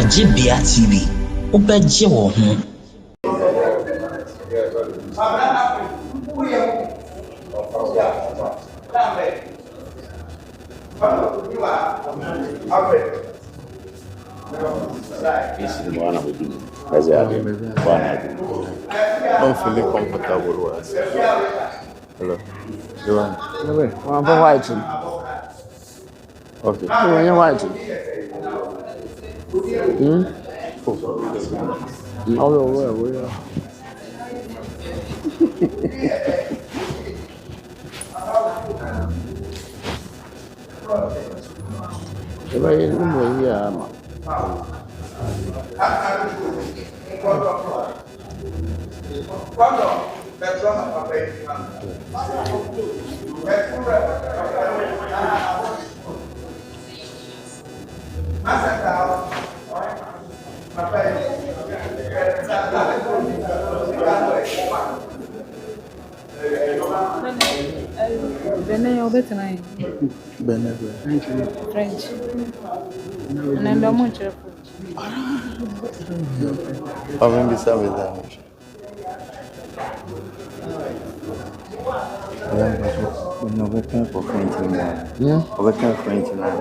Wajibia TV. Ubeje wo ho. I'm feeling comfortable with us. Hello. Joanne. No way. I'm for white. Okay. When you're white. Oh, well. French. And then the much of I'm beside with them. I'm working for French now. I'm working French now.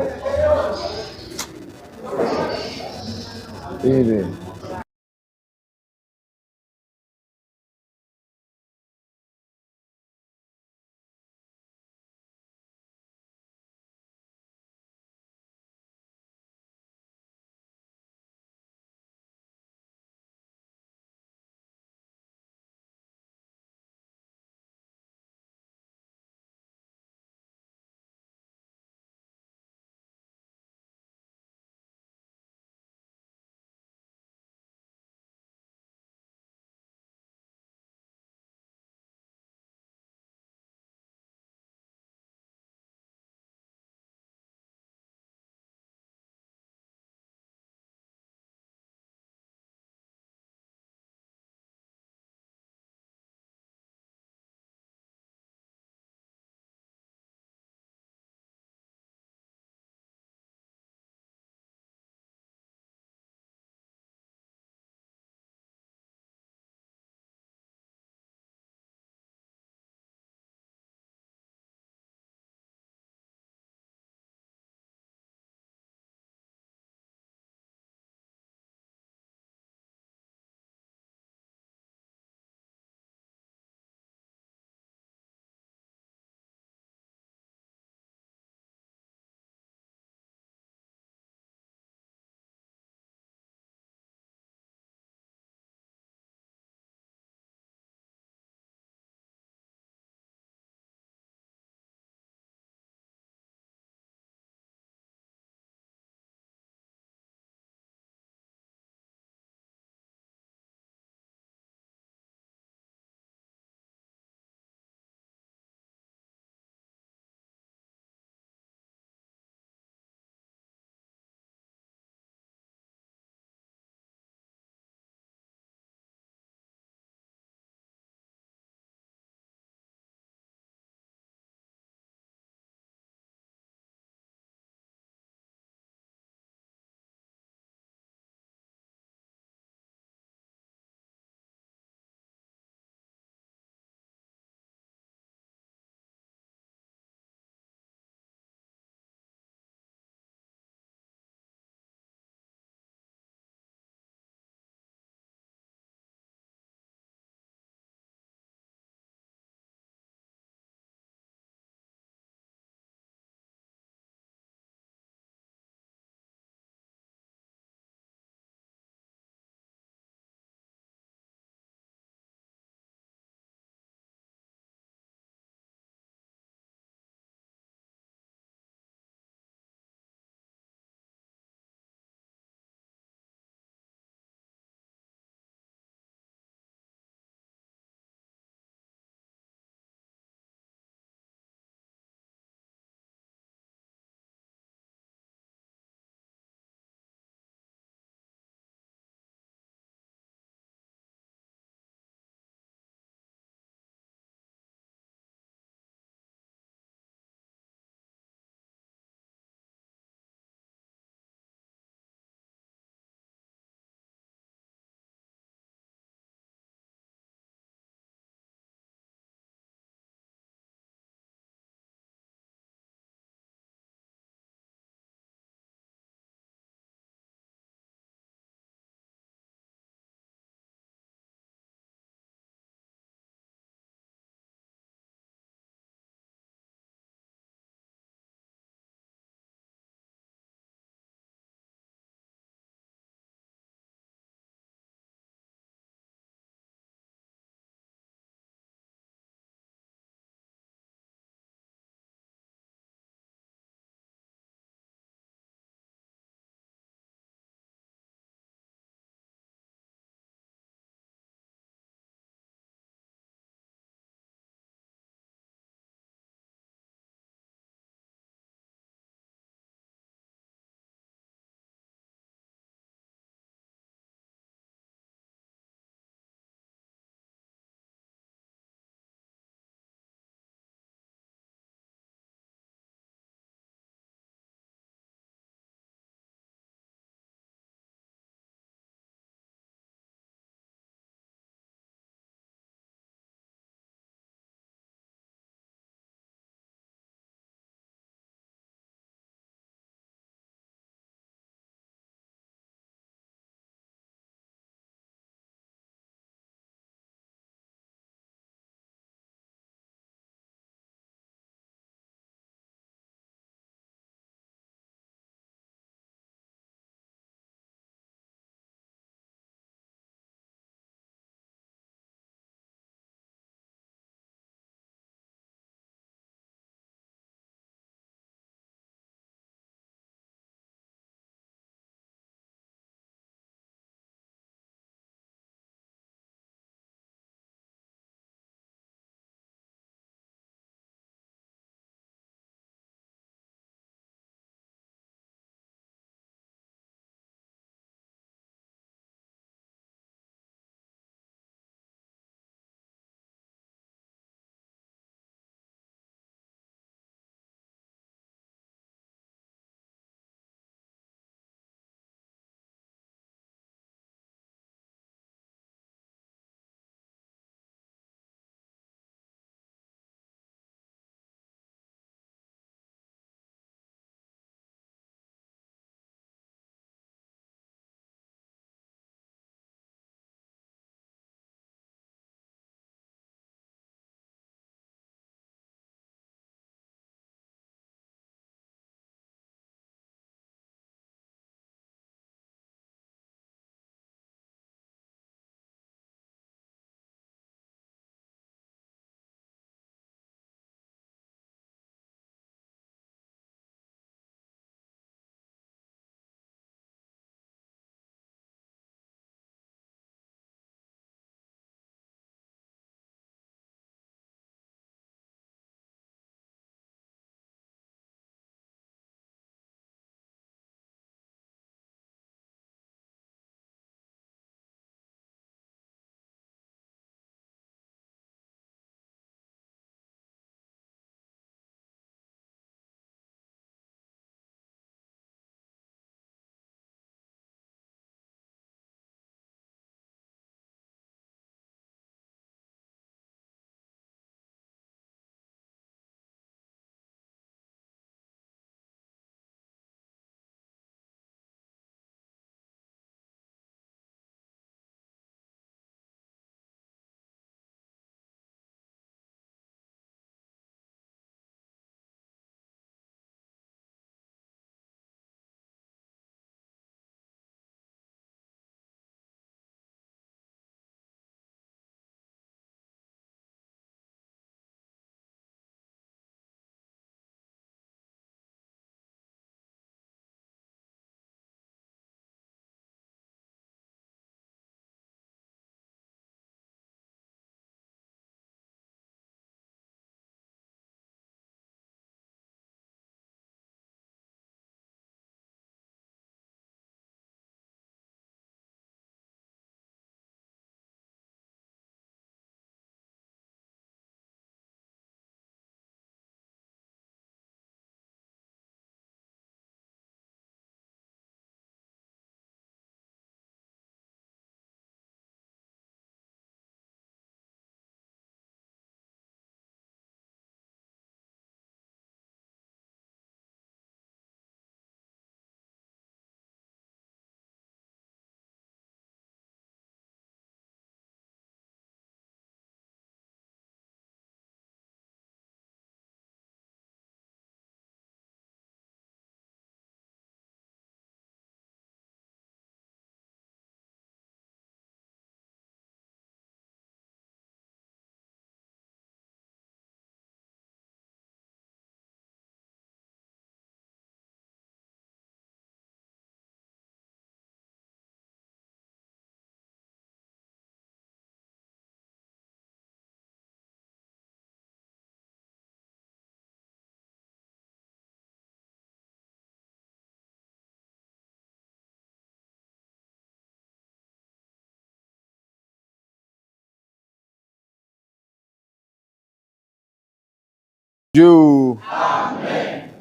You. Amen.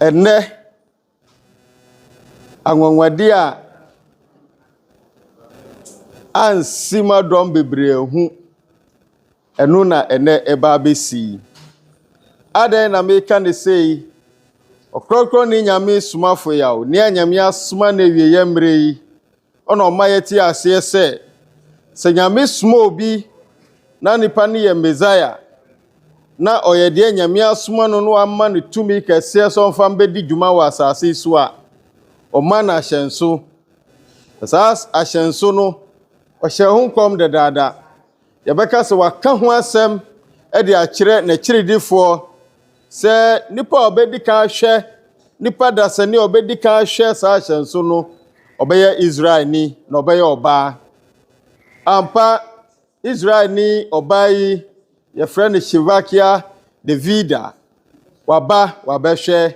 Ene anwanwade a ansima dom bebre hu enu na ene eba besi adan na meka ne sei Ɔkrɔnkrɔnyi Nyame Somafo yawo ne Nyame asoma na wie yemre yi ona omayeti ase se Nyame soma obi na nipa ne ye Messiah na oyede Nyame asoma no amma ne tumi kese so mfa mbedi dwuma wa asase so a Oma na ahyenso asas ahyenso no ohye honkom de dada yebeka se waka ho asem e de akire na kiridifo se nipa obedi ka hwe nipa dasani obedi ka hwe sa ahyenso no obeye Israel ni na obeye oba ampa Israel ni oba yi ye friend Shivakia Davida wabehwe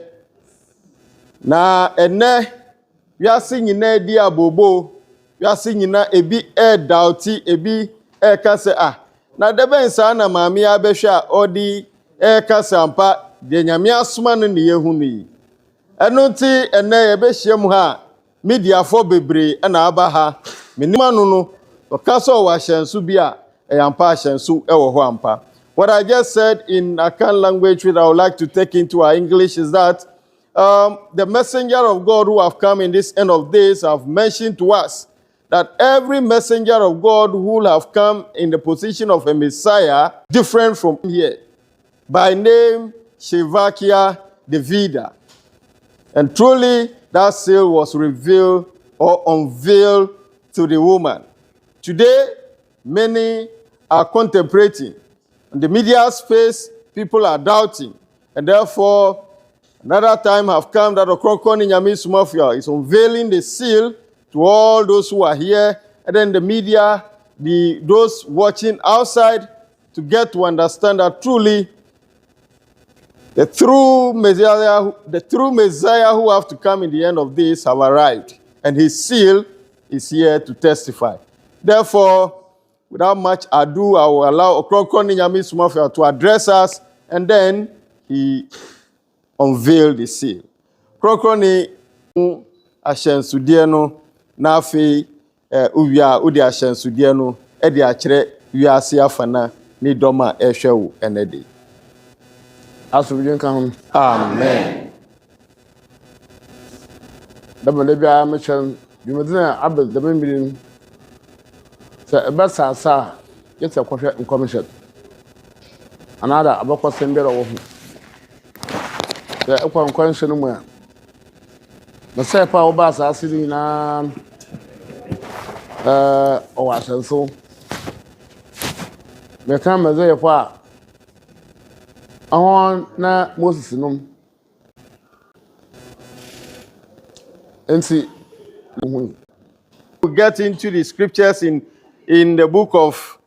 na ene wiase nyina di abobo wiase nyina ebi doubti ebi kase na deben sa na maami abehwe a odi kase ampa de Nyame asoma no ne yehu ni eno nti ene ye behiem ha media fo bebre na aba ha menima no okase o wa hyenso bi a ampa hyenso wo ho ampa. What I just said in Akan language, which I would like to take into our English, is that the messenger of God who have come in this end of days have mentioned to us that every messenger of God who will have come in the position of a Messiah, different from here, by name Shivakia Davida. And truly, that seal was revealed or unveiled to the woman. Today, many are contemplating. In the media space, people are doubting. And therefore, another time have come that Ɔkrɔnkrɔnyi Nyame Somafo is unveiling the seal to all those who are here. And then the media, those watching outside, to get to understand that truly the true Messiah who have to come in the end of this have arrived. And his seal is here to testify. Therefore, without much ado, I will allow Ɔkrɔnkrɔnyi Nyame Somafo to address us, and then he unveiled the seal. Ɔkrɔnkrɔnyi ahyensude no na afi uwia udi ahyensude no e de akire wiase afana ni doma ehwe wo enede. Asubidin kan. Amen. Dabale bia mechan bimedina abel dabemirin sa ebasasa yetse kwhwe nkomishet anada abakwa sembere wo hu ya ekwankwanhye no mu a na sai pa wo ba asase ni na o wasanso me kan meze ye kwa ahon na Moses num enti we get into the scriptures in the book of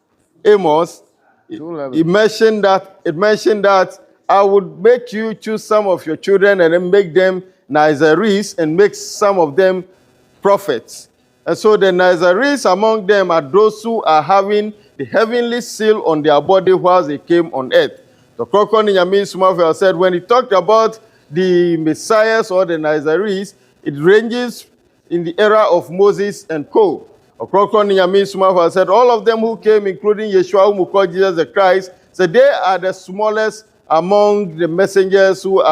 Amos. It mentioned that I would make you choose some of your children and then make them Nazarenes and make some of them prophets. And so the Nazarenes among them are those who are having the heavenly seal on their body whilst they came on earth. The Ɔkrɔnkrɔnyi Nyame Somafo said when he talked about the Messiahs or the Nazarenes, it ranges in the era of Moses and co. Ɔkrɔnkrɔnyi Nyame Somafo said all of them who came, including Yeshua, whom we call Jesus the Christ, said they are the smallest among the messengers who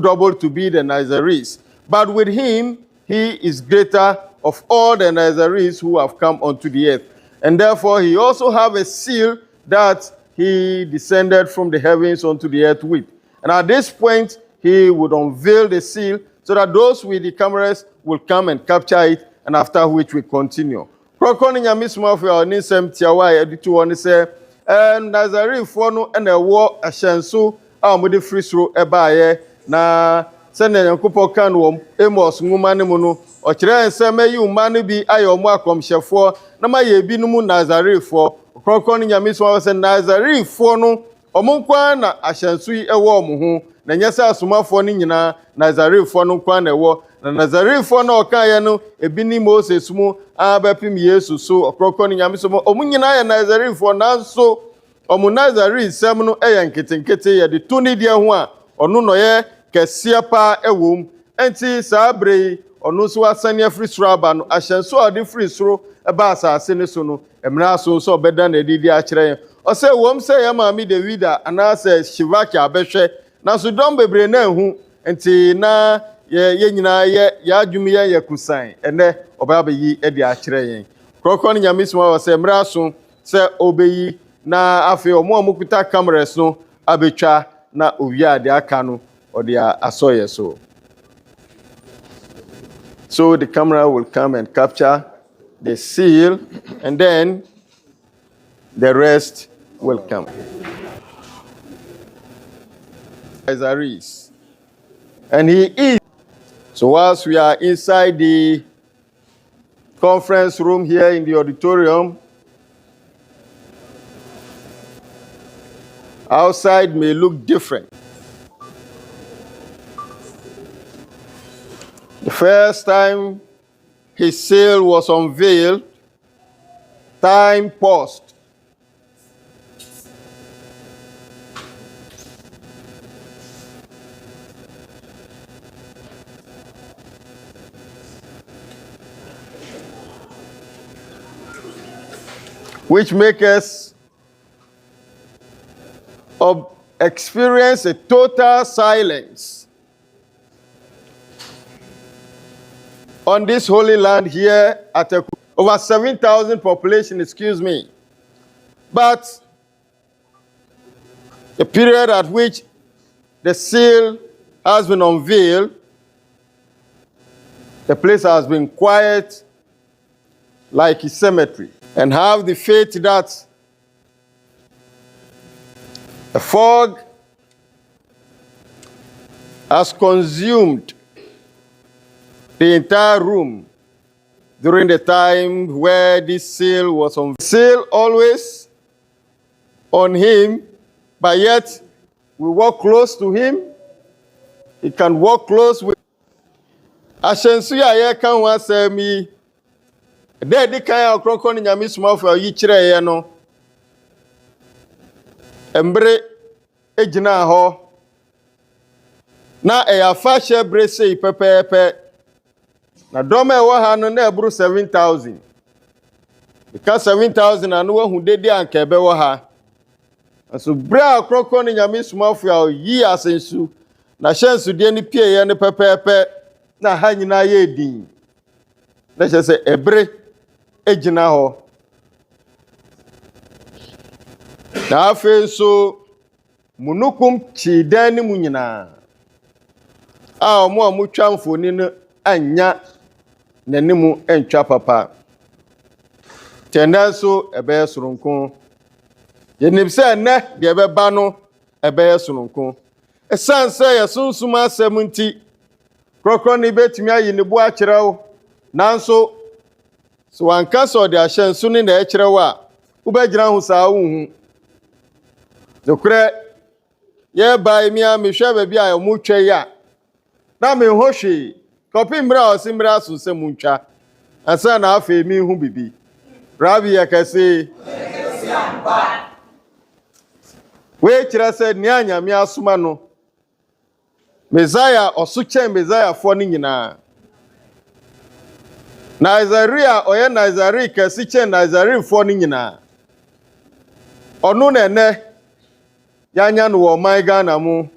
double to be the Nazarenes. But with him, he is greater of all the Nazarenes who have come onto the earth. And therefore, he also have a seal that he descended from the heavens onto the earth with. And at this point, he would unveil the seal so that those with the cameras will come and capture it, and after which we continue. Ɔkrɔnkrɔnyi Nyame Somafo ni sem tiawa editu woni se Nazarene fo no na wo ahyenso a mo de free soro ebaaye na se na Yankopɔ kan wo Amos nwuma ne mu no ɔkyerɛ nsɛm ayi umma no bi ayɛ ɔmo akomhyɛfo na ma ye bi no mu Nazarene fo. Ɔkrɔnkrɔnyi Nyame Somafo se Nazarene fo no ɔmo nkwa na ahyenso yi ɛwɔ ɔmo ho na nyɛ sɛ asomafo no nyinaa Nazarene fo no nkwa na ɛwɔ na Nazarene fo no ɔkaeɛ no ebi ni Moses mu abɛpem Yesu so Ɔkrɔnkrɔnyi Nyame Somafo ɔmo nyinaa yɛ Nazarene fo nanso ɔmo Nazarene nsɛm no ɛyɛ nketenkete yɛde to ne deɛ ho a ɔno no yɛ kɛseɛ paa ɛwom enti saa bere yi ɔno nso asane afiri soro aba no ahyɛnso a ɔde firi soro ɛba asase ne so no mmerɛ so nso ɔbɛda na adidi akyerɛ yɛn ɔsɛ wɔm sɛ yɛ maame Davida anaasɛ Shivaki abɛhwɛ nanso dɔm bebree na ehu enti na yɛ nyinaa yɛ adwum yɛ kusan ɛnɛ ɔbɛba yi ɛde akyerɛ yɛn Ɔkrɔnkrɔn Nyame soma wɔ sɛ mmerɛ so sɛ ɔbɛyi na afei ɔmo a mokuta cameras no abɛtwa na owia de aka no ɔde asɔ yɛ so. So the camera will come and capture the seal and then the rest will come. And he is. So whilst we are inside the conference room here in the auditorium, outside may look different. The first time his seal was unveiled, time paused. Which make us experience a total silence on this holy land here at over 7,000 population, excuse me. But the period at which the seal has been unveiled, the place has been quiet like a cemetery. And have the faith that the fog has consumed the entire room during the time where this seal was on. Seal always on him, but yet we walk close to him. He can walk close with. Ashensu ya ye kan wa semi. Dedi kan Ɔkrɔnkrɔnyi Nyame Somafo yi kyerɛ ye no. Embre egyina hɔ. Na ɛyɛ afahyɛ bre sei pɛpɛɛpɛ. Na dɔm a ɛwɔ ha no na ɛboro 7,000. Because 7,000 anu wahu dedi anka ɛbɛwɔ ha. Nso bre a Ɔkrɔnkrɔnyi Nyame Somafo a yi asensu. Na hyɛnso de ni pie ye ne pɛpɛɛpɛ. Na ha nyina yɛ din. Na kyerɛ sɛ ɛbre egyina hɔ. Na afei nso munukum kyi dan ne mu nyinaa. A ɔmo a motwa mfoni no anya n'animu entwa papa. Tɛnda nso ɛbɛyɛ soronko. Yenim sɛ ɛnɛ deɛ ɛbɛba no ɛbɛyɛ soronko. Ɛsan sɛ yɛsonsum asɛm nti Ɔkrɔnkrɔnyi betumi ayi ne bo akyerɛ wo. Nanso so wanka sɛ ɔde ahyɛ nso ne na ɛkyerɛ wo a wobɛgyina ho saa wohu. Nokorɛ yɛba mi a mehwɛ baabi a ɔmo twa yi a na me ho hwee kɔpi mmerɛ a ɔse mmerɛ aso sɛ mu ntwa ansa na afei mi hu bibi. Rabi yɛ kɛse. Wei kyerɛ sɛ nea Nyame asoma no Messiah ɔso kyɛn Messiahfoɔ no nyinaa. Nazarene ɔyɛ Nazarene kɛse kyɛn Nazarenefoɔ no nyinaa. Ɔno na ɛnɛ yanya no wɔ ɔman Ghana mu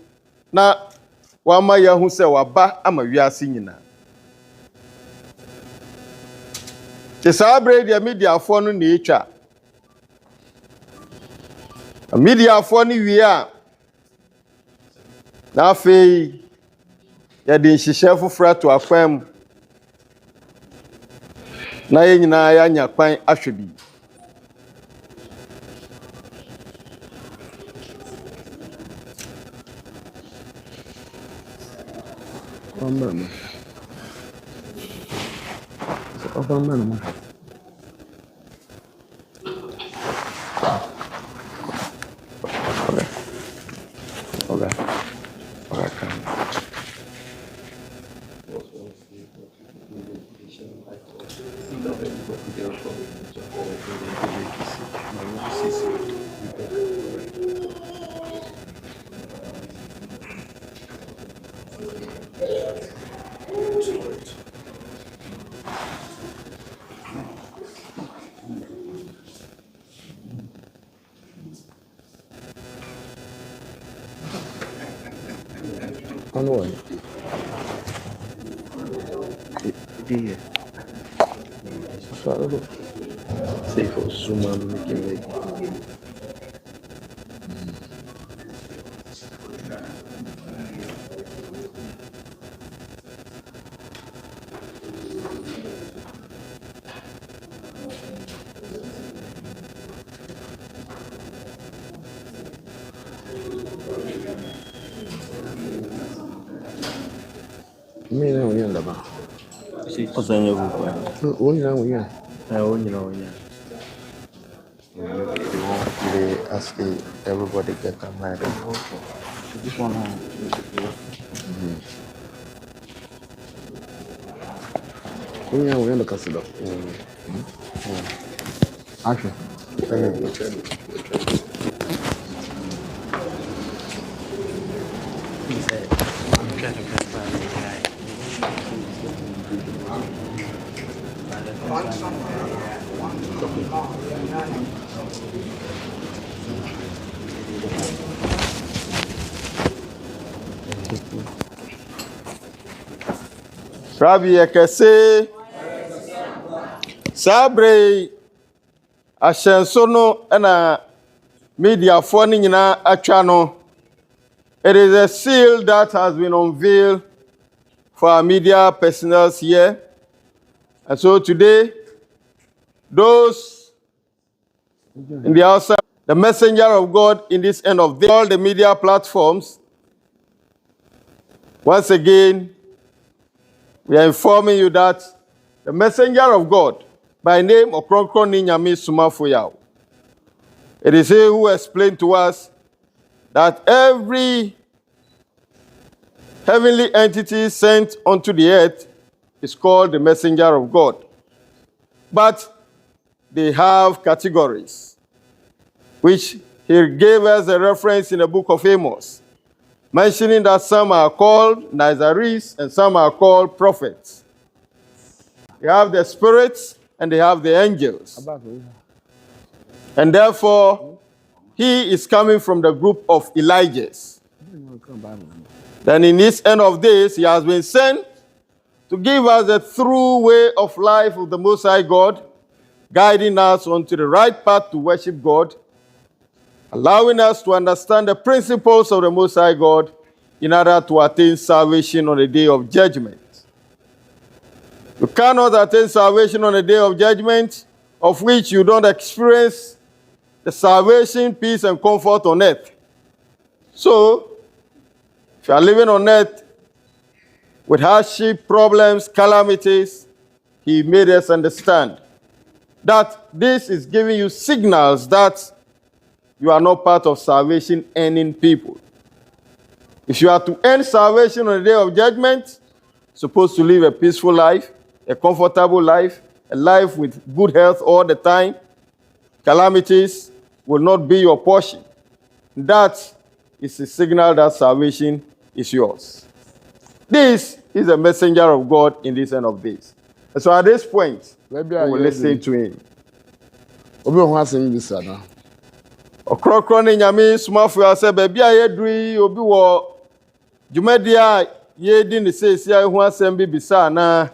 na wama yɛhu sɛ waba ama wiase nyinaa. Te saa bere deɛ mediafoɔ no na etwa. Mediafoɔ no wie a na afei yɛde nhyehyɛ foforɔ ato akwan mu. Na yɛn nyinaa yɛanya kwan ahwɛ bi. On what? Dear. Say for Suma making it. Me na onye ndaba. Osanya Buba. Onye na onye. They ask everybody get a mind. This one. Onye na onye ndaka sido. Ahwe. Rabbi Ekese Sabre Ashenso no na media for ni nyina atwa no. It is a seal that has been unveiled for our media personnel here. And so today, those in the outside, the messenger of God in this end of all the media platforms, once again, we are informing you that the messenger of God, by name Ɔkrɔnkrɔnyi Nyame Somafo Yawoh, it is he who explained to us that every heavenly entity sent unto the earth is called the messenger of God. But they have categories, which he gave us a reference in the book of Amos, mentioning that some are called Nazarenes and some are called prophets. They have the spirits and they have the angels. And therefore, he is coming from the group of Elijahs. Then in this end of days, he has been sent to give us the true way of life of the Most High God, guiding us onto the right path to worship God, allowing us to understand the principles of the Most High God in order to attain salvation on the day of judgment. You cannot attain salvation on the day of judgment of which you don't experience the salvation, peace, and comfort on earth. So, if you are living on earth with hardship, problems, calamities, he made us understand that this is giving you signals that you are not part of salvation earning people. If you are to earn salvation on the day of judgment, supposed to live a peaceful life, a comfortable life, a life with good health all the time, calamities will not be your portion. That is a signal that salvation is yours. This is a messenger of God in this end of days. And so at this point, we will listen to him. Ɔkrɔnkrɔnyi Nyame Somafo ase baabi a yɛduri obi wɔ dwumadi a yɛdi ne sɛsi a ho asɛm bi bisa na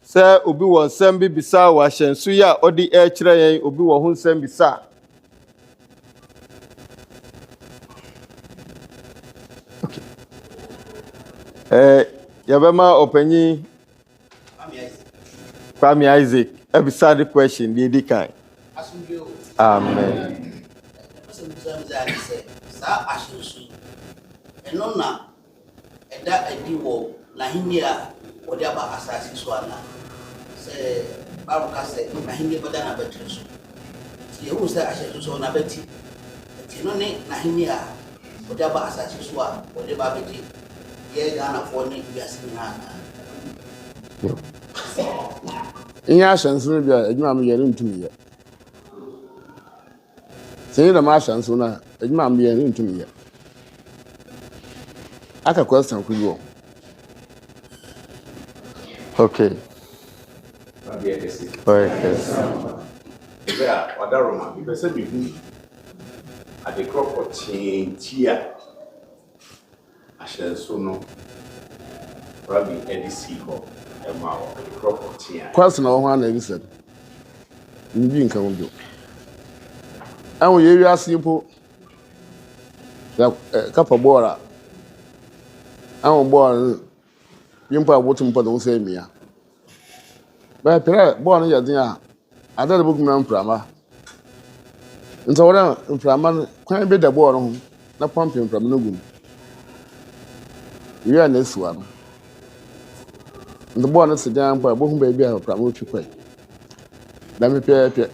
sɛ obi wɔ nsɛm bi bisa wɔ ahyɛnso yi a ɔde ɛkyerɛ yɛn obi wɔ ho nsɛm bisa. Yabema openyi Kwame Isaac ebisa the question the edikan. Amen. Sa ashinsu eno na eda edi wo na hini a wode aba asase so ana se baruka se na hini boda na betri so ti ewu se ashinsu so na beti ti no ne na hini a wode aba asase so a wode ba beti ye Ghana for ne biase na Inya ashansu bia adwuma me yere ntumi ye. Sɛ na ma ashansu na adwuma me yere ntumi ye. Aka question ku yo. Okay. Yeah, what that Roma, because I said, at the crop of change, I shall so know. Rabbi Eddie Seagull, a mile, the crop of tea. Question on one lady said, you being come do. And we hear you simple. A couple of border. I won't born. You put what put on say me. But I born in your dinner. I don't book me on Prama. And so on, in Praman, can't be the board, not pumping from Nugum. You are this one. The boy is down for a book baby of Pramu to pay. Let me pay.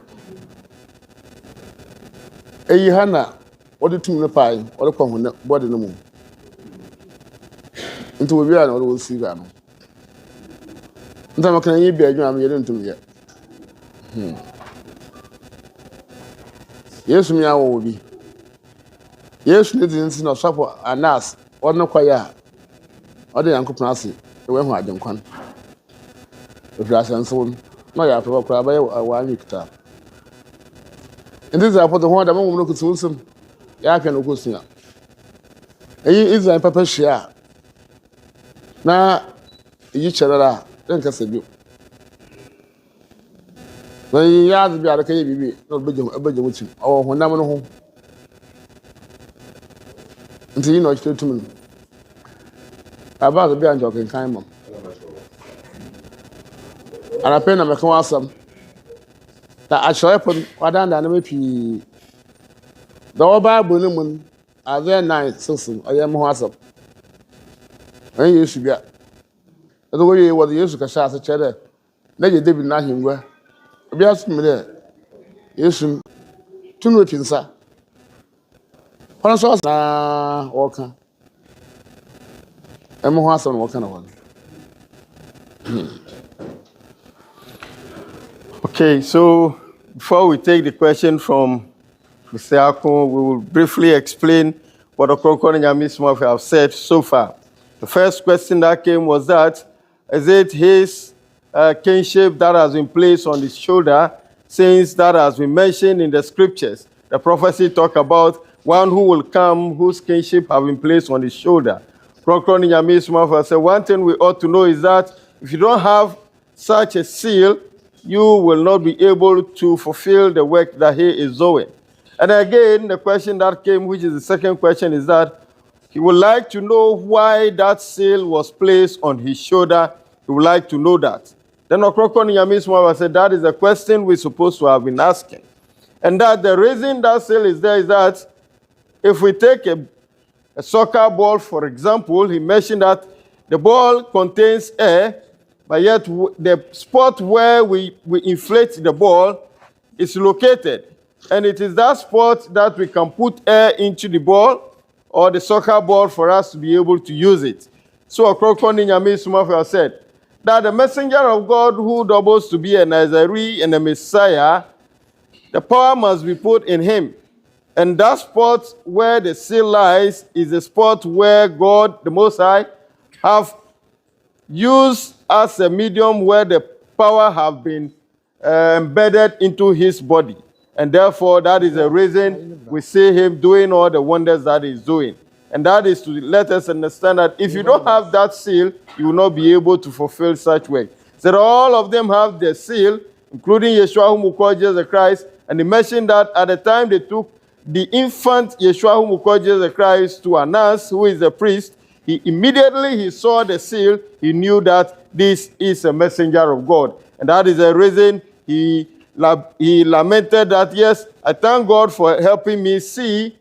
A Hannah, what the two in the pie, or the common body no more. Into a real or will see that. And I'm can you be a drum yet to me yet? Yes, me, I will be. Yes, you didn't see no supper and us, or no choir, or the uncle Nancy, the way I don't come. If you are soon, no, you have to cry by a 1 week. And this is for the one that won't look at Wilson. I can go see. And you is a pepper share. Now, you shall then can say you. When you are the other baby, no big with you, or when I'm home. Until you know it's to me. About the behind joking time. And I pen a mechanism that I shall happen, what I don't the old Bible women are there 9 sisters. I am what's and you should get the way you were the use of a cheddar. Let you did not him where. Be asking me there. You should 2 routines, sir. When I saw Walker, I'm what's on what kind of one. Okay, so before we take the question from Mr. Akon, we will briefly explain what Ɔkrɔnkrɔnyi and Somafo have said so far. The first question that came was that, is it his kinship that has been placed on his shoulder, since that has been mentioned in the scriptures? The prophecy talk about one who will come whose kinship have been placed on his shoulder. Ɔkrɔnkrɔnyi and Somafo said, one thing we ought to know is that if you don't have such a seal, you will not be able to fulfill the work that he is doing. And again, the question that came, which is the second question, is that he would like to know why that seal was placed on his shoulder. He would like to know that. Then Ɔkrɔnkrɔnyi said that is a question we're supposed to have been asking. And that the reason that seal is there is that if we take a soccer ball, for example, he mentioned that the ball contains air, but yet the spot where we inflate the ball is located. And it is that spot that we can put air into the ball or the soccer ball for us to be able to use it. So Somafo said that the messenger of God who doubles to be a Nazarene and a Messiah, the power must be put in him. And that spot where the seal lies is the spot where God, the Most High, have used as a medium where the power have been embedded into his body. And therefore, that is the reason we see him doing all the wonders that he's doing. And that is to let us understand that if you don't have that seal, you will not be able to fulfill such work. So all of them have the seal, including Yeshua whom we call Jesus Christ. And he mentioned that at the time they took the infant Yeshua whom we call Jesus Christ to Annas, who is the priest, he saw the seal, he knew that this is a messenger of God. And that is the reason he lamented that, yes, I thank God for helping me see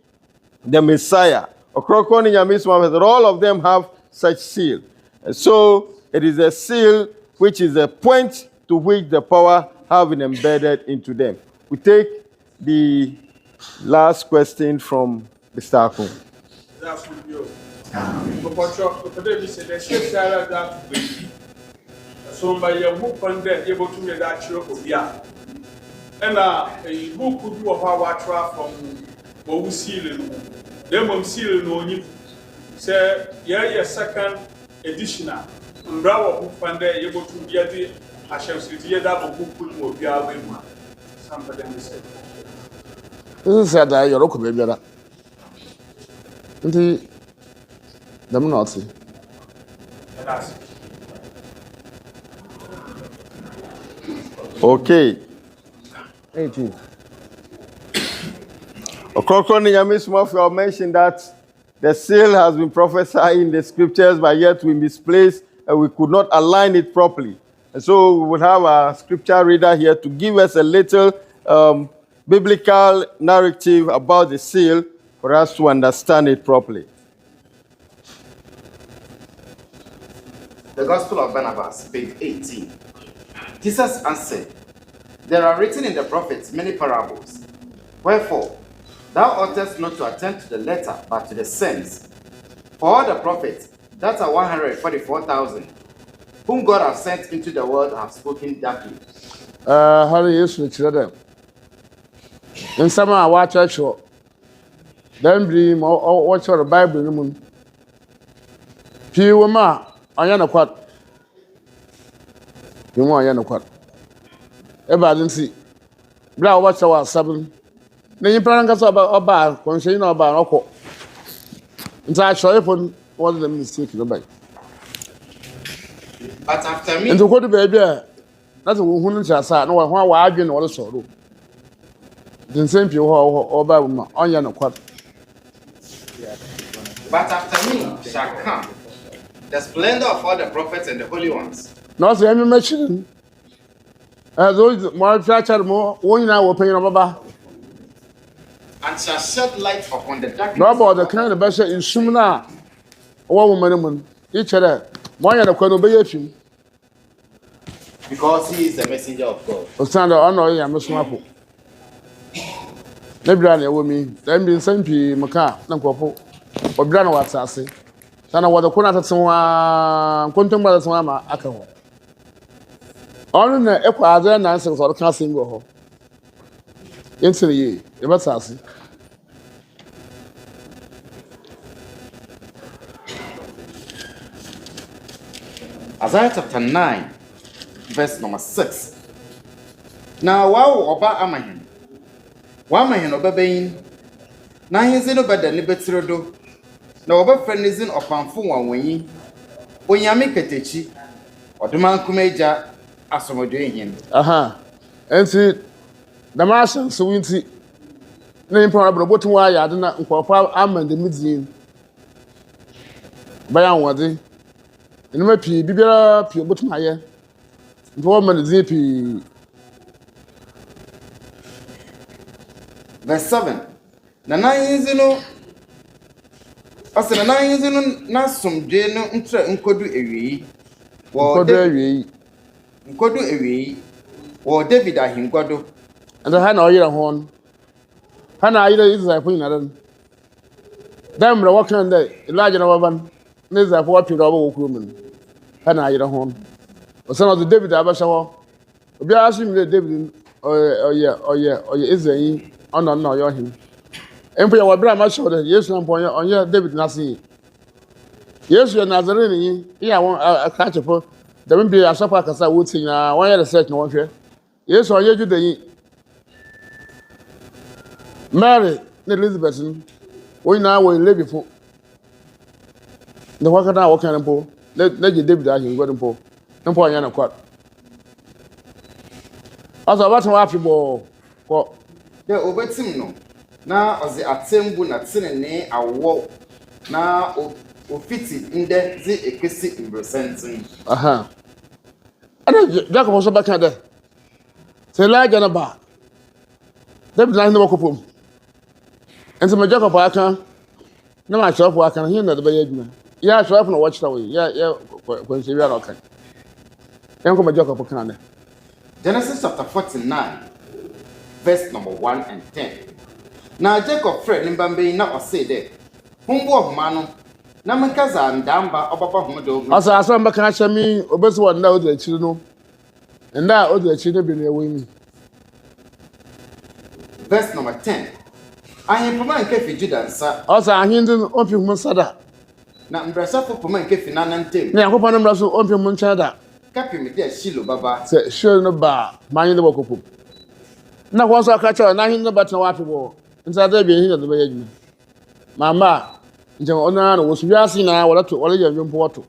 the Messiah. Ɔkrɔnkrɔnyi and Somafo said all of them have such seal. And so it is a seal which is a point to which the power have been embedded into them. We take the last question from Mr. Akon. So by your book on there, able to read that show of ya. And a book could do a power from what we see. Then we see no need. Say, yeah, second edition. Umbrella who found there able to get it. I shall see the other who put more be away. Somebody said. This is that you're okay, baby. Nti dem na ɔte. Okay. 18. Ɔkrɔnkrɔnyi Nyame Somafo mentioned that the seal has been prophesied in the scriptures, but yet we misplaced and we could not align it properly. And so we will have a scripture reader here to give us a little biblical narrative about the seal for us to understand it properly. The Gospel of Barnabas, page 18. Jesus answered, "There are written in the prophets many parables. Wherefore, thou oughtest not to attend to the letter, but to the sense. For all the prophets, that are 144,000, whom God has sent into the world, have spoken darkly." How do you kyerɛ them? Nsɛm a wɔakyerɛkyerɛ. Dan biri ma wɔkyerɛ Bible no mu. Pii wɔ mu a ɔnyɛ nokwar. Pii mu a ɔnyɛ nokwar. Ɛbaade nti, bere a wɔbɛkyerɛ wɔ asɛm no, na nyimpa no nkasa ɔbaa kɔnhyɛnyi na ɔbaa no ɔkɔ. Nti akyerɛwfo no wɔde them mistake no bae. But after me, Nti kɔdu baabi a na sɛ wɔhu no nkyerɛase a na wɔn ho a wɔadwe na wɔde sɔrɔ. Nti nsɛm pii wɔ hɔ ɔbaa mu a ɔnyɛ nokwar. but after me shall come the splendor of all the prophets and the holy ones. Na ɔsɛ ɛmi mɛkyerɛ no. Those more fractured more, one now will pay your baba. And shall shed light upon the darkness. No about the kind of best in Sumna. One woman, each other. One of the Queen obey you. Because he is the messenger of God. O stand on or ya Somafo. Maybe I will mean, then being sent to Maca, Nankopo, or Brano was assay. Sana was the corner of someone, Quantum Brothers Mama, Akaho. All in the equal answers or casting go. Instantly, it was assay. Isaiah chapter 9, verse number 6. Now, wow, Oba Amahin. Wamahin Obabain. Now he's in over the Libertiro. Now, Oba friend is in upon Fuan Winnie. When Yamikatechi, or the man Kumeja, as some doing him. Aha. And see, the Martian, so we see. Name probably what why I did not incorporate Amman the Midian. Bayan Wadi. In my P. Bibia P. But my year. Woman is AP. Verse 7. The 9 years in no. I said, 9 years in not some general interest in Kodu Ewi. Kodu Ewi. Or David I him Godo. And the hand or your horn. Hannah either is like putting another. Damn, the walking on the Elijah Oban. There's a 4 people woman. Hannah either horn. Or some of the David Abashaw. Be asking the David or is there no, you're him. And for your brother, much shorter, yes, on your David Nasi. Yes, you're Nazarene. Yeah, I want a catch up. There will be a supper because I would sing. One year, search no one. Yes, or you do the Mary, Elizabeth. We now will live before the worker now walking and pull. Let you David out here, go and pull. And pour a quart. As I was happy ball. Yeah, over Timno. Now, as the Atembu Natsine, I walk now of fitted in the equity in presenting. Aha. And Jacob was back at there. Say, like an about. David, I know Copum. And so my Jacob, I can. No, myself, I can hear that by yeah, so I can watch away. Yeah, when she are okay. Then come a Jacob can. Genesis chapter 49, verse number 1 and 10. Now Jacob Fred Nimbambe na say there. Humbo of Mano, Namakaza and Damba Obapa Homodo. As I saw Macashami, Obes one now the children. And now the children been away. Verse number 10. I am from my cafe Judan, sir. Also, I hinted on people Sada. Na mbrasafo poma nke fina nantem. Na yakopɔ no mmra so ɔmpɛ mu nkyɛn da. Kapi me de Shilo baba. Sɛ hyɛ no ba manyi no bɔkɔpɔ. Na kɔ so aka kyerɛ na hin no bɛtena wafe bɔ. Nsa da bi hin no bɛyɛ adwuma. Mama nkyɛn ɔna na wɔso wiase na wɔlɛto wɔlɛ yɛ wɔto.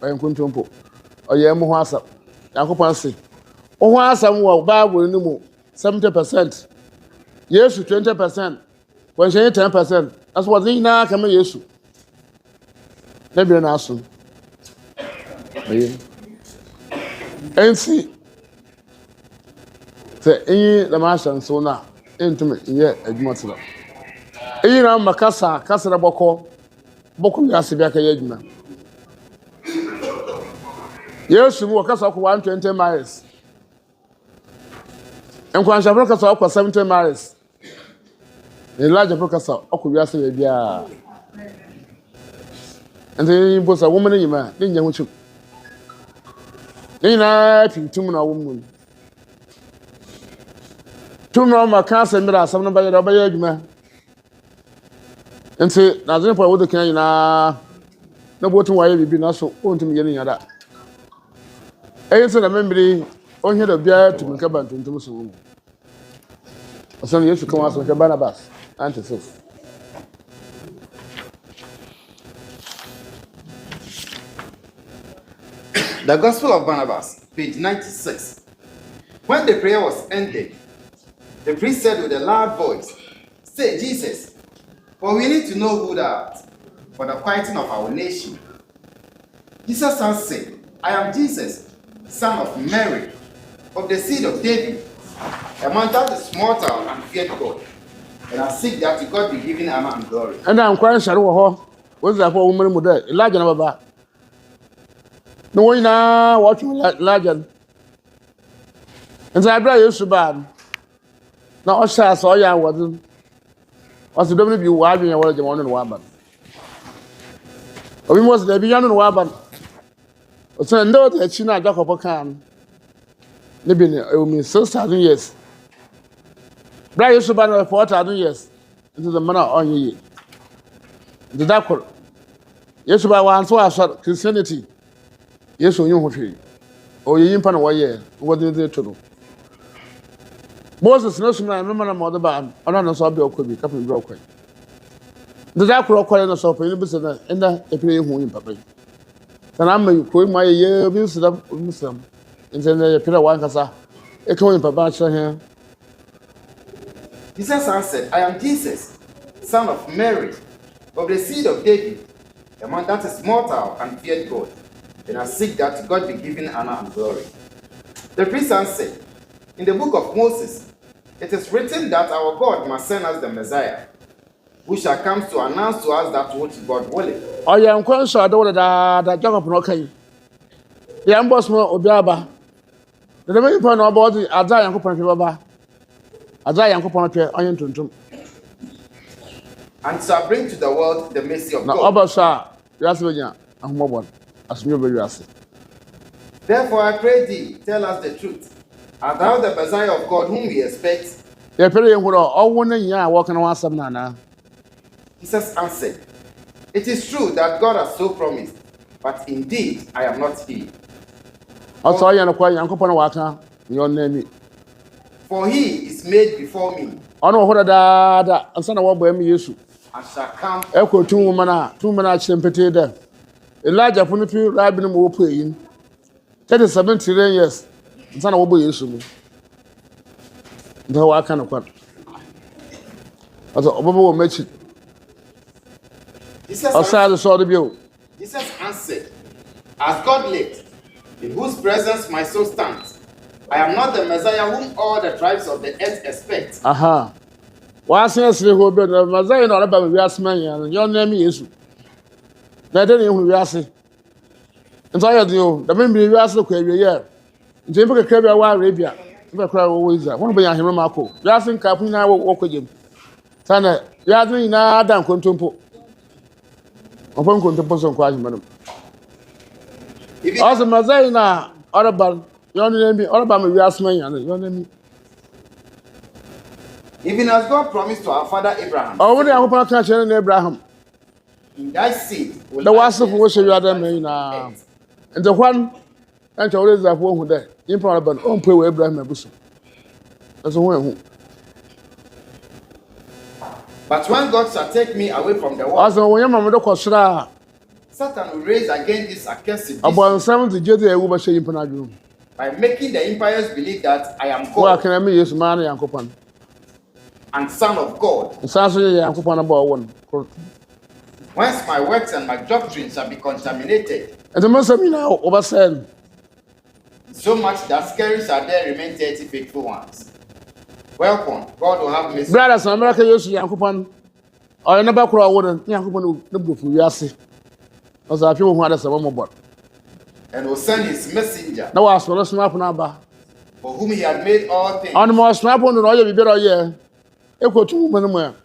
Ɔyɛ nkontompo. Ɔyɛ mu ho asam. Yakopɔ se. Wo ho asam wɔ Bible no mu 70%. Yesu 20%. Wɔnhyɛ 10%. That's what they na kama Yesu. Na bi na aso. Ayi. Ensi. Sɛ enyi na ma ahyɛ nso na entum yɛ adwuma tsira. Enyi na makasa kasa na bɔkɔ ya ase bi aka yɛ adwuma. Yesu mu kasa ɔkɔ 120 miles. Nkwanhyɛfo kasa ɔkɔ 70 miles. Elijah kasa ɔkɔ wiase yɛ bia. Nti bosa woman yi ma ne nya ho chim. Ne na pintum na wo mu. Tum na ma ka asɛm bira asɛm no bɛyɛ adwuma. Nti na zene po wo de kan yi na botu wa yɛ bibi na so ontum yɛ ne nya da. Ɛyɛ sɛ na membiri onye da bia tum ka bantuntum so wo mu. Ɔsɛn Yesu kan aso ka Barnabas antisos. The Gospel of Barnabas, page 96. When the prayer was ended, the priest said with a loud voice, "Say Jesus, for we need to know who thou art, for the quieting of our nation." Jesus answered, "I am Jesus, son of Mary, of the seed of David. A man that is mortal and feared God, and I seek that to God be given honor and glory." And I'm quite sure wɔ hɔ. What's that for woman mu dɛ? Elijah na baba. No one na watch Elijah. And I brought Yesu ba. Na ɔhyɛ asɔ ɔyɛ awɔdze. Ɔsɛ dɔm no bi wɔ adwene wɔ gye wɔn no wɔ aba. Obi mo sɛ da bi yanu no wɔ aba. Ɔsɛ ndɛ ɔtɛ akyi na Jacob kan. Ne bi ne ɛwɔ 6,000 years. Bra Yesu ba no 4,000 years. Into the man ɔnyɛ yi. The dakor. Yesu ba wa anso asɔ Christianity. Yesu onye ho hwee. Oyi yimpa na wɔyɛ. Wɔde de to no. Moses na sumna no mana mo de ba ona no so be okobi kapin bi okoi. De dakor okoi no so pɛ ni bi se na enda epire hu yimpa ba. Sana ma yi koi ma ye bi se da musam. Nse na epire wan kasa. E ka yimpa ba kyerɛ he. Jesus answered, "I am Jesus, son of Mary, of the seed of David, a man that is mortal and feared God, and I seek that God be given honor and glory." The priest answered, "In the book of Moses, it is written that our God must send us the Messiah, who shall come to announce to us that which God willeth." Ɔyɛ nkwan so ade da Jacob no kai. Ya mbɔs mo obi aba. De me pa no ɔbɔ de adza Yankopɔn hwe baba. Adza Yankopɔn hwe ɔyɛ ntontom. "And shall bring to the world the mercy of Na God." ɔba so a wiase benya ahomɔbɔ. Asomyo be wiase. "Therefore I pray thee, tell us the truth. Art thou the Messiah of God whom we expect?" Ya pere ye huro ɔwo na nya a wɔka na wasɛm na na. Jesus answered, "It is true that God has so promised, but indeed I am not he. Ɔsɔ ɔyɛ no kwa Yankopɔn na waka nyɛ ɔnami. For he is made before me, Ɔno wɔ hɔ da ansa na wɔbɔ am Yesu. and shall come." Ɛkɔ tum mana akyerɛ mpete da. Elijah pono pi rabbi no mo po yin. 37 trillion years. Ansa na wɔbɔ Yesu mu. Nda waka no kwa. Ɔsɔ ɔbɔbɔ wɔ machi. Jesus Ɔsɛ so ɔde bio. Jesus answered, "As God lived, in whose presence my soul stands, I am not the Messiah whom all the tribes of the earth expect." Aha. Wasen asire ho be na mazai na ɔreba me wiase man ya. Nyɛ ɔnami Yesu. Na de ne hu wiase. Nso ayɛ de o, da me mbiri wiase kɔ awie yɛ. Nti mpe kakra bia wa Arabia, mpe kra wo Israel. Wɔn bɛ yɛ ahema mako. Wiase nka pu nyina wɔ kɔgyem. Sana wiase nyina da nkontompo. Ɔpɔ nkontompo so nkɔ ahema no. Ɔsɛ mazai na ɔreba yɔnami ɔreba me wiase man ya. Yɔnami. Even as God promised to our father Abraham. Ɔwɔ ne Yankopɔn ka kyerɛ ne Abraham. In that seed will The I was of bless worship you all are the the main. earth. And the one, and always that one who there, in front of an own pay with Abraham Abusu. That's the one who. But when God shall take me away from the world, Also, when your mamma Kosra, Satan will raise again this accursed about beast 70 Jedi, I will say in Panagum. by making the empires believe that I am Well, God can I mean, yes, man, and Copan. and Son of God. And Sansa, and Copan about one. Whence my works and my doctrines shall be contaminated, And the Muslim now oversend. so much that scarce shall there remain 30 faithful ones. Welcome, God will have mercy. Brothers, America, you see, Yankupan, or in the back row, wouldn't Yankupan, the book, we are see. As I feel what is a woman, but And will send his messenger, no, I was not snap number. for whom he had made all things. On the more snap on the oil, you better, yeah. Equal to women,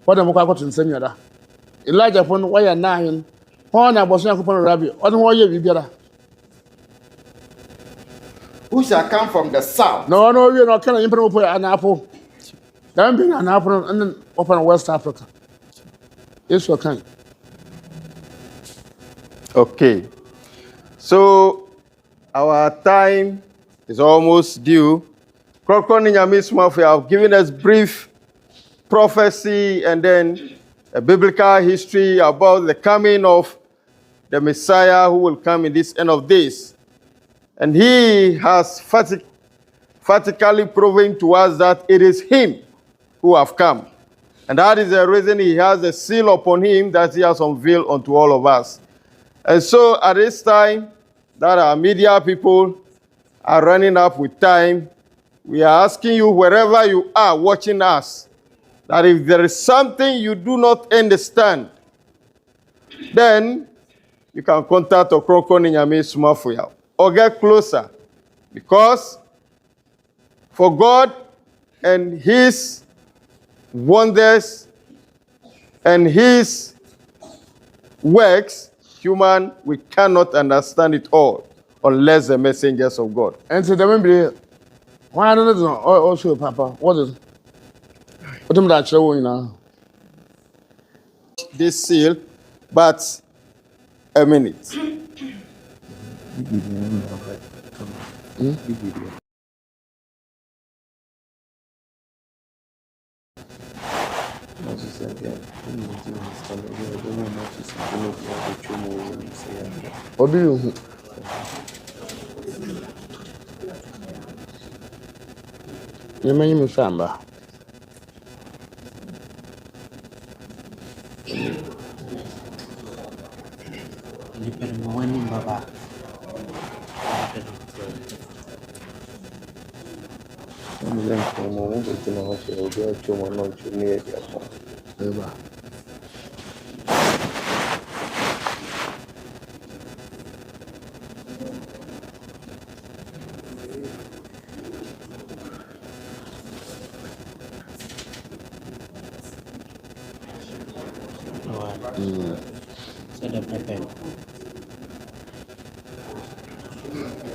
what am I got in Senora? Elijah upon wire 9, when I was Yankupan Rabbi, on the oil, you better. Who shall come from the south, No, you're not kind of improve an apple. Then being an apple and then open West Africa. It's your kind. Okay. So our time is almost due. Ɔkrɔnkrɔnyi Nyame Somafo have given us brief prophecy and then a biblical history about the coming of the Messiah who will come in this end of days. And he has emphatically proven to us that it is him who have come. And that is the reason he has a seal upon him that he has unveiled unto all of us. And so at this time that our media people are running up with time, we are asking you, wherever you are watching us, that if there is something you do not understand, then you can contact Ɔkrɔnkrɔnyi Nyame Somafo or get closer. Because for God and his wonders and his works, human, we cannot understand it all unless the messengers of God. And so the member, why don't you also, Papa? What is what am I showing now? This seal, but a minute. What do you? You mean you samba?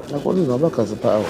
I couldn't know because of power.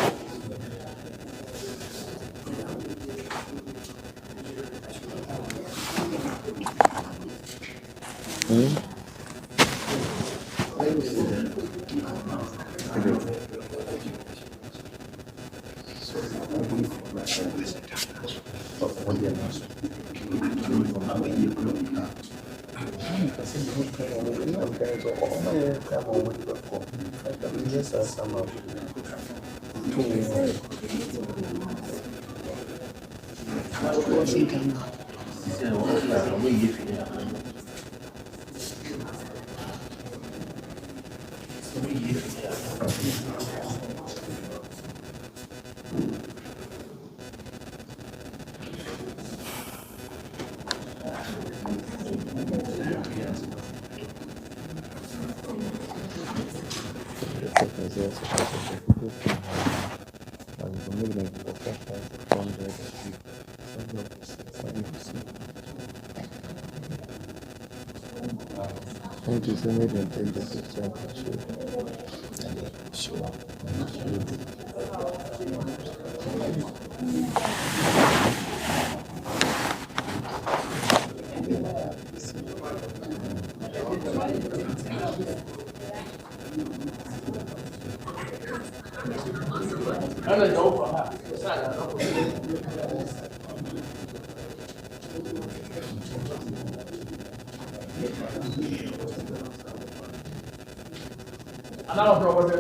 Ana Yawoh ha. Ana wa ko wala.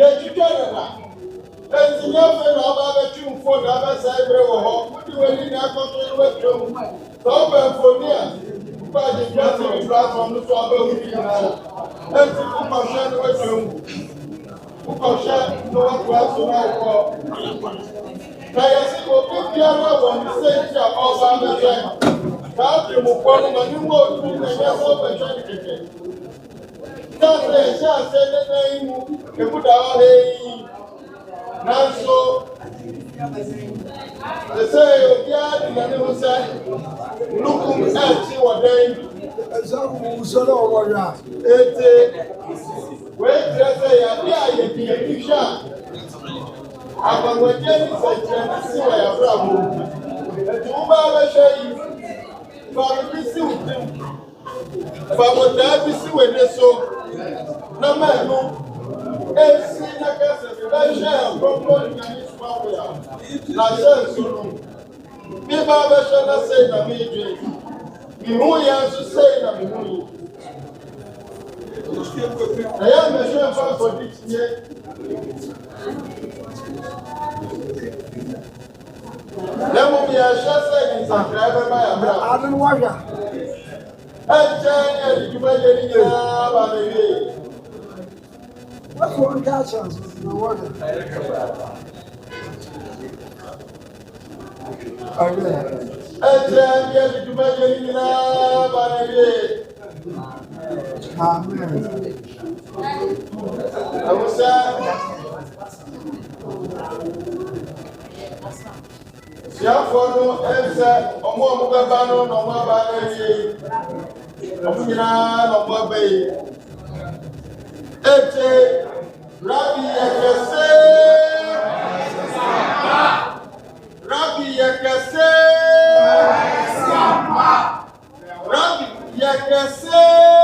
yɛtwitwa enti nyɛfe na ɔba bɛtwi mfo na abɛsa ebrɛ wɔ hɔ wode w'ani na akɔtɔ no watwa mu sɛ ɔba mfoni a wokɔ agyegya tv platform no so abɛhu nyinaa enti wokɔhwɛ no watwa mu wokɔhwɛ no watoa so na wokɔ na yɛse obi biara wɔ ne sɛnti a ɔba bɛhwɛ saa temmukɔ no ma ne wɔ otu na ɛnyɛ sɛ wobɛhwɛ ne kɛkɛ sɛ ɛhyɛ asɛ ne nan mu ɛmu da hɔ hɛ yi nanso ɛsɛ obiara de n'ani ho sɛ nukum ɛkyi wɔ dan bi ete wei kyerɛ sɛ yɛade a yɛde yɛni hwɛ a agbanwagye ne nsɛnkyerɛnne si wɔ yɛabrabɔ enti wobaa bɛhwɛ yi fa bibi si wo tim fa botaa bi si w'ani so na maanu esi na kɛsɛ bɛhwɛ Ɔkrɔnkrɔnyi Nyame Somafo ya na hyɛ nso no bi ba bɛhwɛ na sei na meedwe mehu yɛ nso sei na mehu yi ɛyɛ mɛhwɛ mfa mfɔdi tie na mmom yɛhwɛ sɛ ne nsakraa bɛma yɛabrɛ ɛnkyɛn ne adwumayɛ no nyinaa ba bɛwie What's one catch us? No water. Amen. Rabbi Yakase, Rabbi Yakase.